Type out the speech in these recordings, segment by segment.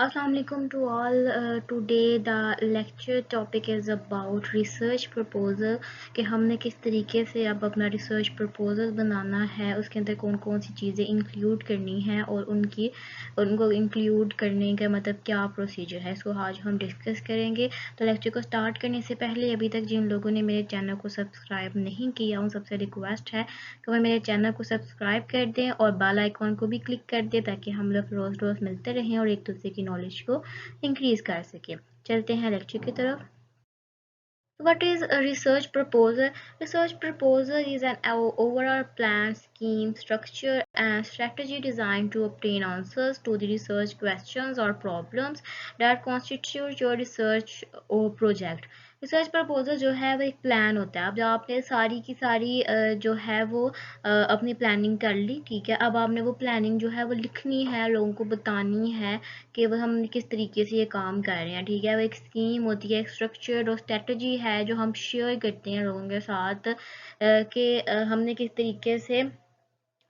Assalamualaikum to all. Today the lecture topic is about research proposal कि हमने किस तरीके से अब अपना रिसर्च प्रपोजल बनाना है, उसके अंदर कौन कौन सी चीज़ें इंक्लूड करनी है और उनको इंक्लूड करने का मतलब क्या प्रोसीजर है, इसको आज हम डिस्कस करेंगे। तो लेक्चर को स्टार्ट करने से पहले अभी तक जिन लोगों ने मेरे चैनल को सब्सक्राइब नहीं किया उन सबसे रिक्वेस्ट है कि वह मेरे चैनल को सब्सक्राइब कर दें और बेल आइकॉन को भी क्लिक कर दें ताकि हम लोग रोज़ रोज़ मिलते रहें और एक दूसरे की नॉलेज को इंक्रीज कर सकें। चलते हैं लेक्चर की तरफ। What is a research proposal? Research proposal is an overall plan, scheme, structure, and strategy designed to obtain answers to the research questions or problems that constitute your research or project. Research proposal जो है वो एक plan होता है। अब जब आपने सारी की सारी जो है वो अपनी प्लानिंग कर ली, ठीक है, अब आपने वो प्लानिंग जो है वो लिखनी है, लोगों को बतानी है कि वो हम किस तरीके से ये काम कर रहे हैं, ठीक है। वो एक स्कीम होती है, एक स्ट्रक्चर और स्ट्रेटजी है जो हम शेयर करते हैं लोगों के साथ कि हमने किस तरीके से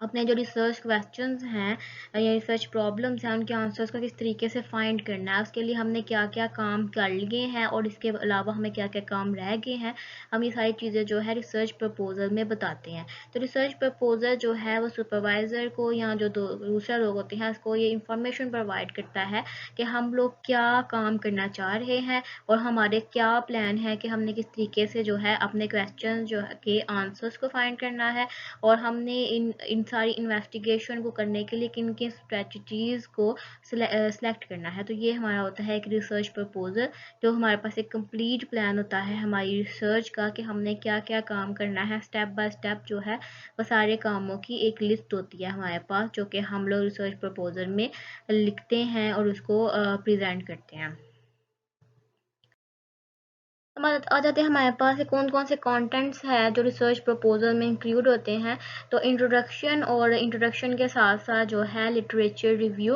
अपने जो रिसर्च क्वेश्चंस हैं या रिसर्च प्रॉब्लम्स हैं उनके आंसर्स को किस तरीके से फाइंड करना है, उसके लिए हमने क्या क्या काम कर लिए हैं और इसके अलावा हमें क्या क्या काम रह गए हैं, हम ये सारी चीज़ें जो है रिसर्च प्रपोजल में बताते हैं। तो रिसर्च प्रपोजल जो है वो सुपरवाइज़र को या जो दूसरे लोग होते हैं उसको ये इंफॉर्मेशन प्रोवाइड करता है कि हम लोग क्या काम करना चाह रहे हैं और हमारे क्या प्लान है कि हमने किस तरीके से जो है अपने क्वेश्चन जो के आंसर्स को फाइंड करना है और हमने इन सारी इन्वेस्टिगेशन को करने के लिए किन किन स्ट्रेटजीज को सिलेक्ट करना है। तो ये हमारा होता है एक रिसर्च प्रपोजल, जो हमारे पास एक कंप्लीट प्लान होता है हमारी रिसर्च का कि हमने क्या क्या काम करना है, स्टेप बाय स्टेप जो है वो सारे कामों की एक लिस्ट होती है हमारे पास, जो कि हम लोग रिसर्च प्रपोजल में लिखते हैं और उसको प्रेजेंट करते हैं। आ जाते हैं हमारे पास कौन कौन से कंटेंट्स हैं जो रिसर्च प्रपोजल में इंक्लूड होते हैं। तो इंट्रोडक्शन, और इंट्रोडक्शन के साथ साथ जो है लिटरेचर रिव्यू।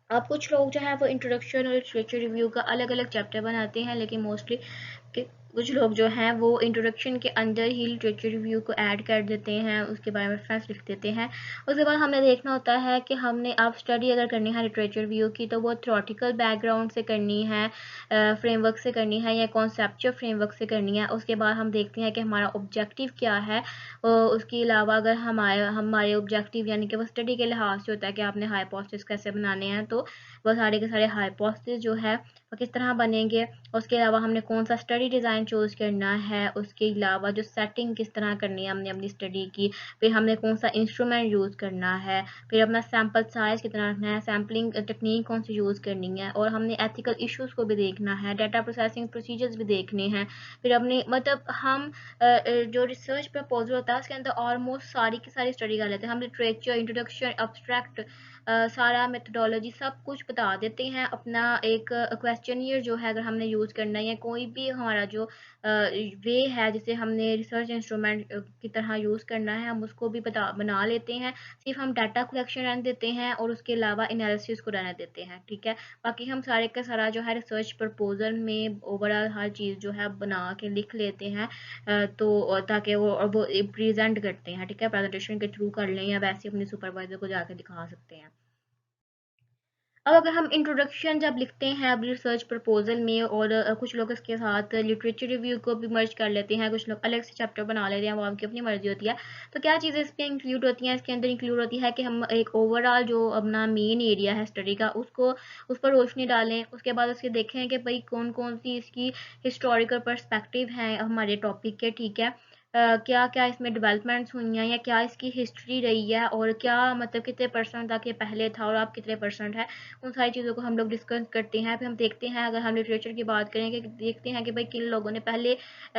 अब कुछ लोग जो है वो इंट्रोडक्शन और लिटरेचर रिव्यू का अलग अलग चैप्टर बनाते हैं, लेकिन मोस्टली कुछ लोग जो हैं वो इंट्रोडक्शन के अंदर ही लिटरेचर रिव्यू को ऐड कर देते हैं, उसके बारे में रेफरेंस लिख देते हैं। उसके बाद हमें देखना होता है कि हमने अब स्टडी अगर करनी है लिटरेचर रिव्यू की तो वो थ्योरेटिकल बैकग्राउंड से करनी है, फ्रेमवर्क से करनी है या कॉन्सेप्चुअल फ्रेमवर्क से करनी है। उसके बाद हम देखते हैं कि हमारा ऑब्जेक्टिव क्या है। उसके अलावा अगर हमारे ऑब्जेक्टिव यानी कि वो स्टडी के लिहाज से होता है कि आपने हाइपोथेसिस कैसे बनाने हैं, तो वह सारे के सारे हाइपोथेसिस जो है वो किस तरह बनेंगे। उसके अलावा हमने कौन सा स्टडी डिज़ाइन चूज़ करना है, उसके अलावा जो सेटिंग किस तरह करनी है हमने अपनी स्टडी की, फिर हमने कौन सा इंस्ट्रूमेंट यूज़ करना है, फिर अपना सैम्पल साइज़ कितना रखना है, सैम्पलिंग टेक्निक कौन सी यूज़ करनी है, और हमने एथिकल इश्यूज़ को भी देखना है, डाटा प्रोसेसिंग प्रोसीजर्स भी देखने हैं। फिर अपने मतलब हम जो रिसर्च प्रपोजल होता है उसके अंदर ऑलमोस्ट सारी की सारी स्टडी कर लेते हैं। हम लिटरेचर, इंट्रोडक्शन, अब्स्ट्रैक्ट, सारा मेथडोलॉजी सब कुछ बता देते हैं। अपना एक क्वेश्चनियर जो है अगर हमने यूज़ करना है या कोई भी हमारा जो वे है जिसे हमने रिसर्च इंस्ट्रूमेंट की तरह यूज़ करना है, हम उसको भी बना लेते हैं। सिर्फ हम डाटा कलेक्शन रहने देते हैं और उसके अलावा एनालिसिस को रहने देते हैं, ठीक है। बाकी हम सारे का सारा जो है रिसर्च प्रपोजल में ओवरऑल हर चीज़ जो है बना के लिख लेते हैं, तो ताकि वो प्रेजेंट करते हैं, ठीक है, प्रेजेंटेशन के थ्रू कर लें या वैसे अपने सुपरवाइजर को जाकर दिखा सकते हैं। अब अगर हम इंट्रोडक्शन जब लिखते हैं अब रिसर्च प्रपोजल में, और कुछ लोग इसके साथ लिटरेचर रिव्यू को भी मर्ज कर लेते हैं, कुछ लोग अलग से चैप्टर बना लेते हैं, वो आपकी अपनी मर्जी होती है। तो क्या चीज़ें इस पर इंक्लूड होती हैं, इसके अंदर इंक्लूड होती है कि हम एक ओवरऑल जो अपना मेन एरिया है स्टडी का उसको उस पर रोशनी डालें। उसके बाद उसके देखें कि भाई कौन कौन सी इसकी हिस्टोरिकल पर्सपेक्टिव हैं हमारे टॉपिक के, ठीक है। क्या क्या इसमें डेवलपमेंट्स हुई हैं या क्या इसकी हिस्ट्री रही है और क्या मतलब कितने परसेंट तक ये पहले था और अब कितने परसेंट है, उन सारी चीज़ों को हम लोग डिस्कस करते हैं। फिर हम देखते हैं अगर हम लिटरेचर की बात करें कि देखते हैं कि भाई किन लोगों ने पहले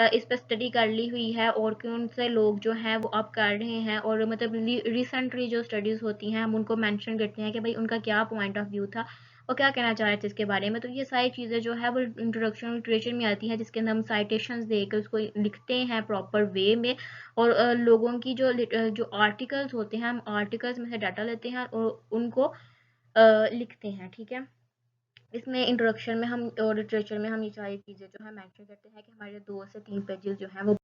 इस पर स्टडी कर ली हुई है और कौन से लोग जो हैं वो अब कर रहे हैं, और मतलब रिसेंटली जो स्टडीज़ होती हैं हम उनको मेंशन करते हैं कि भाई उनका क्या पॉइंट ऑफ व्यू था और क्या कहना चाह रहे थे इसके बारे में। तो ये सारी चीज़ें जो है वो इंट्रोडक्शन लिटरेचर में आती हैं, जिसके अंदर हम साइटेशंस देकर उसको लिखते हैं प्रॉपर वे में। और लोगों की जो आर्टिकल्स होते हैं हम आर्टिकल्स में से डाटा लेते हैं और उनको लिखते हैं, ठीक है। इसमें इंट्रोडक्शन में हम, और लिटरेचर में हम ये सारी चीज़ें जो है मेंशन करते हैं कि हमारे 2 से 3 पेजेस जो हैं वो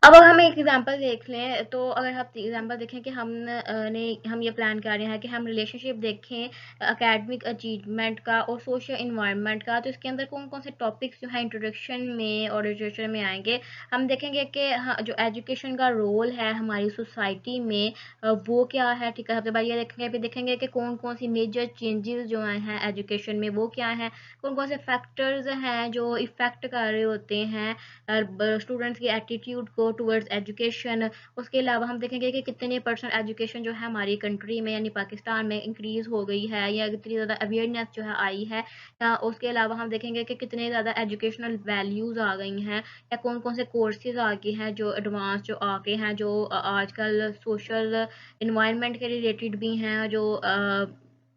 अब अगर हम एक एग्जांपल देख लें, तो अगर हम एग्जांपल देखें कि हम ये प्लान कर रहे हैं कि हम रिलेशनशिप देखें एकेडमिक अचीवमेंट का और सोशल इन्वायरमेंट का, तो इसके अंदर कौन कौन से टॉपिक्स जो है इंट्रोडक्शन में और लिटरेचर में आएंगे। हम देखेंगे कि जो एजुकेशन का रोल है हमारी सोसाइटी में वो क्या है, ठीक है। सबसे पहले ये देखेंगे, फिर देखेंगे कि कौन कौन सी मेजर चेंजेस जो हैं एजुकेशन में वो क्या हैं, कौन कौन से फैक्टर्स हैं जो इफ़ेक्ट कर रहे होते हैं स्टूडेंट्स की एटीट्यूड को टुवर्ड्स एजुकेशन। उसके अलावा हम देखेंगे कि कितने परसेंट एजुकेशन जो है हमारी कंट्री में यानी पाकिस्तान में इंक्रीज़ हो गई है या कितनी ज़्यादा अवेयरनेस जो है आई है। या उसके अलावा हम देखेंगे कि कितने ज़्यादा एजुकेशनल वैल्यूज़ आ गई हैं या कौन कौन से कोर्सेज आ गए हैं जो एडवांस जो आ गए हैं, जो आजकल सोशल इन्वायरमेंट के रिलेटेड भी हैं, जो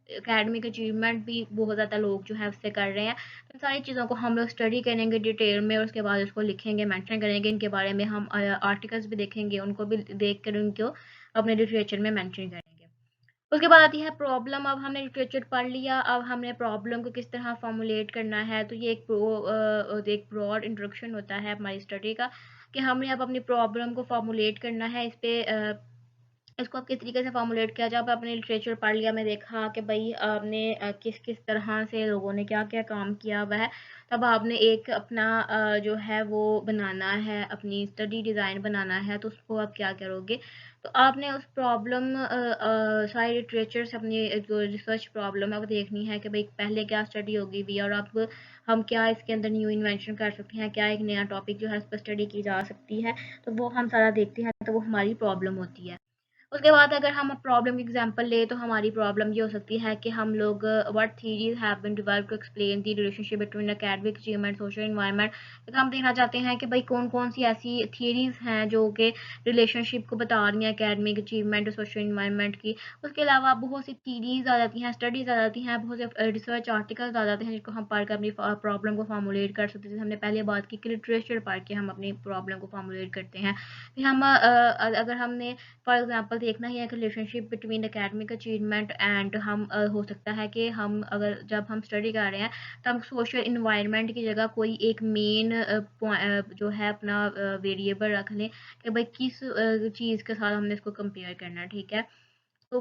एकेडमिक अचीवमेंट भी बहुत ज़्यादा लोग जो है उससे कर रहे हैं। इन सारी चीज़ों को हम लोग स्टडी करेंगे डिटेल में और उसके बाद उसको लिखेंगे, मेंशन करेंगे। इनके बारे में हम आर्टिकल्स भी देखेंगे, उनको भी देख कर उनको अपने लिटरेचर में मेंशन करेंगे। उसके बाद आती है प्रॉब्लम। अब हमने लिटरेचर पढ़ लिया, अब हमने प्रॉब्लम को किस तरह फॉर्मुलेट करना है। तो ये एक ब्रॉड इंट्रोडक्शन होता है हमारी स्टडी का कि हमने अब अपनी प्रॉब्लम को फॉर्मुलेट करना है। इस पे इसको आप किस तरीके से फॉर्मुलेट किया जाए। आपने लिटरेचर पढ़ लिया, मैं देखा कि भाई आपने किस किस तरह से लोगों ने क्या क्या काम किया हुआ है, तब आपने एक अपना जो है वो बनाना है, अपनी स्टडी डिज़ाइन बनाना है। तो उसको आप क्या करोगे, तो आपने उस प्रॉब्लम सारे लिटरेचर से अपनी जो रिसर्च प्रॉब्लम है वो देखनी है कि भाई पहले क्या स्टडी होगी भी और अब हम क्या इसके अंदर न्यू इन्वेंशन कर सकते हैं, क्या एक नया टॉपिक जो है उस पर स्टडी की जा सकती है। तो वो हम सारा देखते हैं, तो वो हमारी प्रॉब्लम होती है। उसके बाद अगर हम प्रॉब्लम की एग्जांपल ले, तो हमारी प्रॉब्लम ये हो सकती है कि हम लोग what theories have been developed to explain the relationship between academic achievement social environment. तो हम देखना चाहते हैं कि भाई कौन कौन सी ऐसी थ्योरीज हैं जो कि रिलेशनशिप को बता रही हैं एकेडमिक अचीवमेंट और सोशल एनवायरनमेंट की। उसके अलावा बहुत सी थ्योरीज आ जाती हैं, स्टडीज आ जाती हैं, बहुत से रिसर्च आर्टिकल्स आ जाते हैं जिनको हम पढ़कर अपनी प्रॉब्लम को फॉर्मुलेट कर सकते हैं। जैसे हमने पहले बात की कि लिटरेचर पढ़ के हम अपनी प्रॉब्लम को फॉर्मुलेट करते हैं। फिर हम अगर हमने फॉर एग्जांपल देखना ही है कि relationship between academic achievement and हम हो सकता है कि हम अगर जब हम स्टडी कर रहे हैं तो हम सोशल इन्वायरमेंट की जगह कोई एक मेन जो है अपना वेरिएबल रख लें कि भाई किस चीज़ के साथ हमने इसको कंपेयर करना है, ठीक है। तो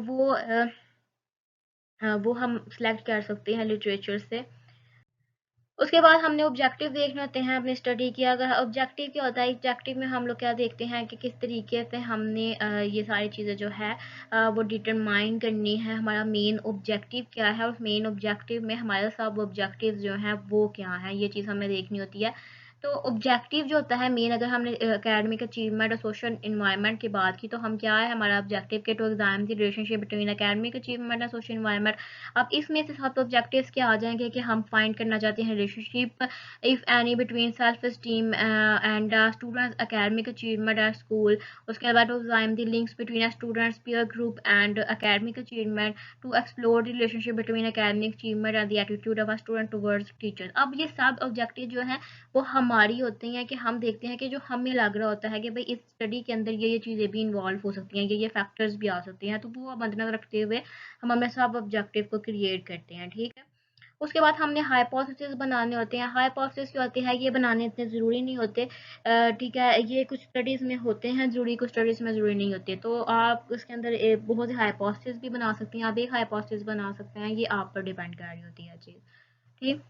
वो हम सिलेक्ट कर सकते हैं लिटरेचर से। उसके बाद हमने ऑब्जेक्टिव देखने होते हैं अपनी स्टडी की। अगर ऑब्जेक्टिव क्या होता है, ऑब्जेक्टिव में हम लोग क्या देखते हैं कि किस तरीके से हमने ये सारी चीज़ें जो है वो डिटरमाइन करनी है। हमारा मेन ऑब्जेक्टिव क्या है, उस मेन ऑब्जेक्टिव में हमारे सब ऑब्जेक्टिव जो हैं वो क्या हैं, ये चीज़ हमें देखनी होती है। तो ऑब्जेक्टिव जो होता है मेन, अगर हमने एकेडमिक अचीवमेंट और सोशल इन्वायरमेंट की बात की, तो हम क्या है हमारा ऑब्जेक्टिव के टू एग्जाम की रिलेशनशिप बिटवीन एकेडमिक अचीवमेंट और सोशल इन्वायरमेंट। अब इसमें से 7 ऑब्जेक्टिव्स क्या आ जाएंगे कि हम फाइंड करना चाहते हैं relationship if any between self esteem and students academic achievement at school. उसके बाद exam the links between students peer group and academic achievement to explore the relationship between academic achievement and the attitude of a student towards teachers. अब ये सब objective जो है वो हमारी होती हैं कि हम देखते हैं कि जो हमें लग रहा होता है कि भाई इस स्टडी के अंदर ये चीज़ें भी इन्वॉल्व हो सकती हैं, ये फैक्टर्स भी आ सकते हैं, तो वो मद्देनजर रखते हुए हम हमें सब ऑब्जेक्टिव को क्रिएट करते हैं, ठीक है। उसके बाद हमने हाइपोथेसिस बनाने होते हैं। हाइपोथेसिस जो होते हैं ये बनाने इतने ज़रूरी नहीं होते, ठीक है। ये कुछ स्टडीज़ में होते हैं ज़रूरी, कुछ स्टडीज़ में ज़रूरी नहीं होते। तो आप उसके अंदर बहुत सी हाइपोथेसिस भी बना सकती हैं, आप एक हाइपोथेसिस बना सकते हैं, ये आप पर डिपेंड कर रही होती है चीज़, ठीक।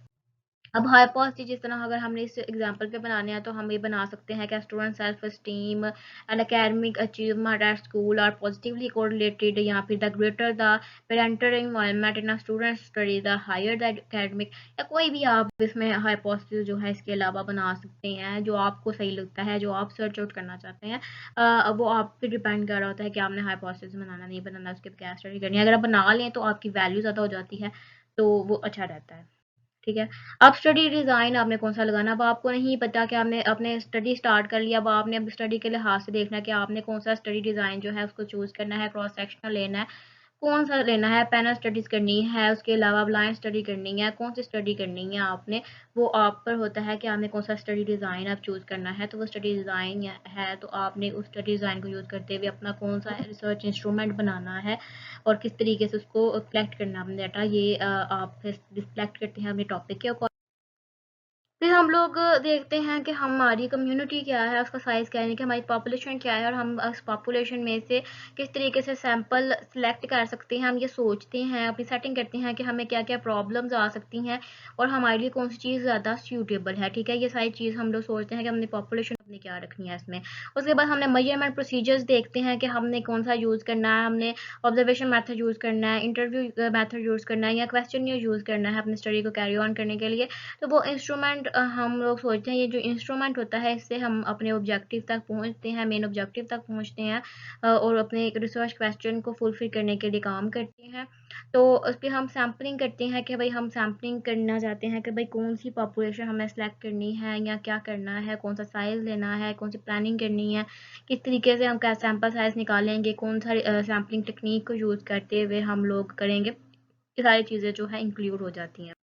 अब हाइपोथेसिस जिस तरह अगर हमने इस एग्जांपल पे बनाने हैं, तो हम ये बना सकते हैं कि student self esteem and academic achievement at school are positively correlated, या फिर the greater the parental environment in a student study the higher the academic. या कोई भी आप इसमें हाइपोथेसिस जो है इसके अलावा बना सकते हैं, जो आपको सही लगता है, जो आप सर्च आउट करना चाहते हैं। वो आप पे डिपेंड कर रहा होता है कि आपने हाइपोथेसिस बनाना नहीं बनाना, उसके क्या स्टडी करनी है। अगर आप बना लें तो आपकी वैल्यू ज़्यादा हो जाती है, तो वो अच्छा रहता है, ठीक है। अब स्टडी डिज़ाइन आपने कौन सा लगाना। अब आपको नहीं पता कि आपने अपने स्टडी स्टार्ट कर लिया, अब आपने अब स्टडी के लिहाज से देखना है कि आपने कौन सा स्टडी डिज़ाइन जो है उसको चूज़ करना है, क्रॉस सेक्शनल लेना है, कौन सा लेना है, पैनल स्टडीज़ करनी है, उसके अलावा ब्लाइंड स्टडी करनी है, कौन सी स्टडी करनी है आपने, वो आप पर होता है कि आपने कौन सा स्टडी डिज़ाइन आप चूज़ करना है। तो वो स्टडी डिज़ाइन है, तो आपने उस स्टडी डिज़ाइन को यूज़ करते हुए अपना कौन सा रिसर्च इंस्ट्रूमेंट बनाना है और किस तरीके से उसको कलेक्ट करना है अपना डाटा, ये आप सिलेक्ट करते हैं अपने टॉपिक के अकॉर्डिंग। फिर हम लोग देखते हैं कि हमारी कम्युनिटी क्या है, उसका साइज़ क्या है, कि हमारी पॉपुलेशन क्या है, और हम उस पॉपुलेशन में से किस तरीके से सैंपल सेलेक्ट कर सकते हैं। हम ये सोचते हैं, अपनी सेटिंग करते हैं कि हमें क्या क्या प्रॉब्लम्स आ सकती हैं और हमारे लिए कौन सी चीज़ ज़्यादा सूटेबल है। ठीक है, ये सारी चीज़ हम लोग सोचते हैं कि हमने पॉपुलेशन अपनी क्या रखनी है इसमें। उसके बाद हमने मेजरमेंट प्रोसीजर्स देखते हैं कि हमने कौन सा यूज़ करना है, हमने ऑब्जर्वेशन मेथड यूज़ करना है, इंटरव्यू मेथड यूज़ करना है, या क्वेश्चन यूज़ करना है अपनी स्टडी को कैरी ऑन करने के लिए। तो वो इंस्ट्रूमेंट हम लोग सोचते हैं, ये जो इंस्ट्रूमेंट होता है इससे हम अपने ऑब्जेक्टिव तक पहुंचते हैं, मेन ऑब्जेक्टिव तक पहुंचते हैं, और अपने एक रिसर्च क्वेश्चन को फुलफिल करने के लिए काम करते हैं। तो उस पर हम सैम्पलिंग करते हैं कि भाई हम सैम्पलिंग करना चाहते हैं कि भाई कौन सी पॉपुलेशन हमें सेलेक्ट करनी है या क्या करना है, कौन सा साइज़ लेना है, कौन सी प्लानिंग करनी है, किस तरीके से हम क्या सैम्पल साइज़ निकालेंगे, कौन सा सैम्पलिंग टेक्निक को यूज़ करते हुए हम लोग करेंगे। ये सारी चीज़ें जो है इंक्लूड हो जाती हैं।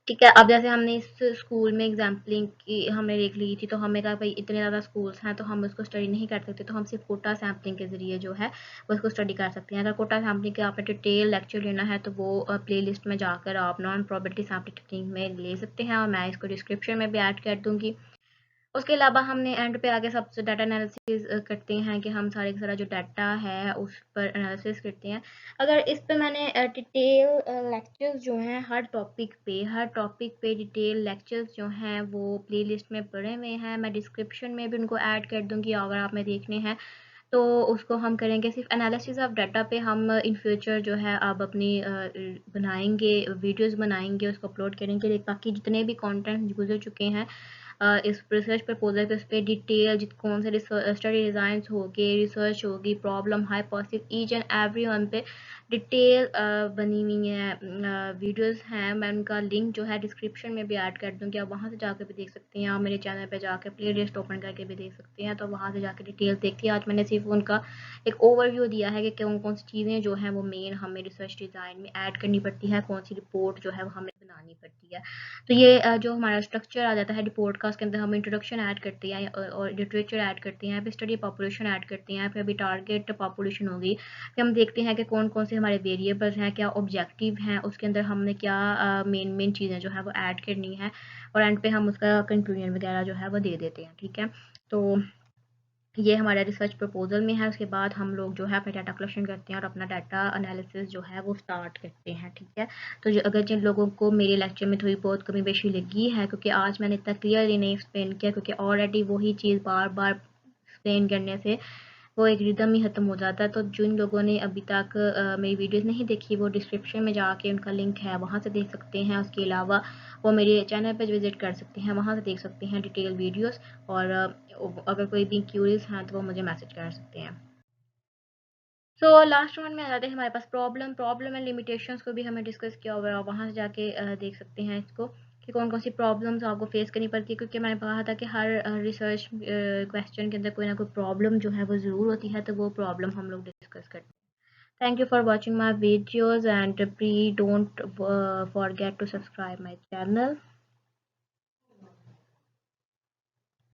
ठीक है, अब जैसे हमने इस स्कूल में एग्जाम्पलिंग की हमने देख ली थी, तो हमें कहा भाई इतने ज़्यादा स्कूल्स हैं तो हम उसको स्टडी नहीं कर सकते, तो हम सिर्फ कोटा सैम्पलिंग के ज़रिए जो है वो उसको स्टडी कर सकते हैं। अगर कोटा सैम्पलिंग के आपने डिटेल लेक्चर लेना है तो वो प्ले लिस्ट में जाकर आप नॉन प्रोबेबिलिटी सैम्पलिंग टेक्निक में ले सकते हैं, और मैं इसको डिस्क्रिप्शन में भी ऐड कर दूँगी। उसके अलावा हमने एंड पे आगे सबसे डाटा एनालिसिस करते हैं कि हम सारे का सारा जो डाटा है उस पर एनालिसिस करते हैं। अगर इस पे मैंने डिटेल लेक्चर्स जो हैं हर टॉपिक पे डिटेल लेक्चर्स जो हैं वो प्लेलिस्ट में पड़े हुए हैं, मैं डिस्क्रिप्शन में भी उनको ऐड कर दूंगी अगर आपने देखने हैं तो। उसको हम करेंगे सिर्फ एनालिसिस ऑफ डाटा पे। हम इन फ्यूचर जो है अब अपनी बनाएंगे वीडियोस बनाएंगे, उसको अपलोड करेंगे, बाकी जितने भी कंटेंट गुजर चुके हैं इस रिसर्च प्रपोजल पे उस पर डिटेल कौन से स्टडी डिज़ाइन होगी, रिसर्च होगी, problem, hypothesis, each and every one पे डिटेल बनी हुई है, वीडियोस हैं। मैं उनका लिंक जो है डिस्क्रिप्शन में भी ऐड कर दूँगी, आप वहाँ से जाकर भी देख सकते हैं, आप मेरे चैनल पे जाकर प्ले लिस्ट ओपन करके भी देख सकते हैं, तो वहाँ से जाकर डिटेल देखिए। आज मैंने सिर्फ उनका एक ओवरव्यू दिया है कि कौन कौन सी चीज़ें जो हैं वो मेन हमें रिसर्च डिज़ाइन में ऐड करनी पड़ती है, कौन सी रिपोर्ट जो है वो हमें बनानी पड़ती है। तो ये जो हमारा स्ट्रक्चर आ जाता है रिपोर्ट का, उसके अंदर हम इंट्रोडक्शन ऐड करते हैं और लिटरेचर ऐड करते हैं, फिर स्टडी पॉपुलेशन ऐड करते हैं, फिर अभी टारगेट पॉपुलेशन होगी, फिर हम देखते हैं कि कौन कौन से हमारे वेरिएबल्स हैं, क्या ऑब्जेक्टिव हैं, उसके अंदर हमने क्या मेन चीज़ें जो है वो ऐड करनी है, और एंड पे हम उसका कंक्लूजन वगैरह जो है वो दे देते हैं। ठीक है, तो ये हमारा रिसर्च प्रपोजल में है। उसके बाद हम लोग जो है अपना डाटा कलेक्शन करते हैं और अपना डाटा एनालिसिस जो है वो स्टार्ट करते हैं। ठीक है, तो जो अगर जिन लोगों को मेरे लेक्चर में थोड़ी बहुत कमी पेशी लगी है, क्योंकि आज मैंने इतना क्लियरली नहीं एक्सप्लेन किया, क्योंकि ऑलरेडी वही चीज़ बार बार एक्सप्लेन करने से वो एक रिदम ही ख़त्म हो जाता है। तो जिन लोगों ने अभी तक मेरी वीडियोस नहीं देखी, वो डिस्क्रिप्शन में जाके उनका लिंक है वहाँ से देख सकते हैं। उसके अलावा वो मेरे चैनल पर विज़िट कर सकते हैं, वहाँ से देख सकते हैं डिटेल वीडियोस, और अगर कोई भी क्यूरीज हैं तो वो मुझे मैसेज कर सकते हैं। सो लास्ट वन में आ जाते हैं हमारे पास प्रॉब्लम एंड लिमिटेशंस को भी हमें डिस्कस किया हुआ है, और वहाँ से जाके देख सकते हैं इसको कि कौन कौन सी प्रॉब्लम्स आपको फेस करनी पड़ती है, क्योंकि मैंने कहा था कि हर रिसर्च क्वेश्चन के अंदर कोई ना कोई प्रॉब्लम जो है वो ज़रूर होती है, तो वो प्रॉब्लम हम लोग डिस्कस करते हैं। Thank you for watching my videos and please don't forget to subscribe my channel.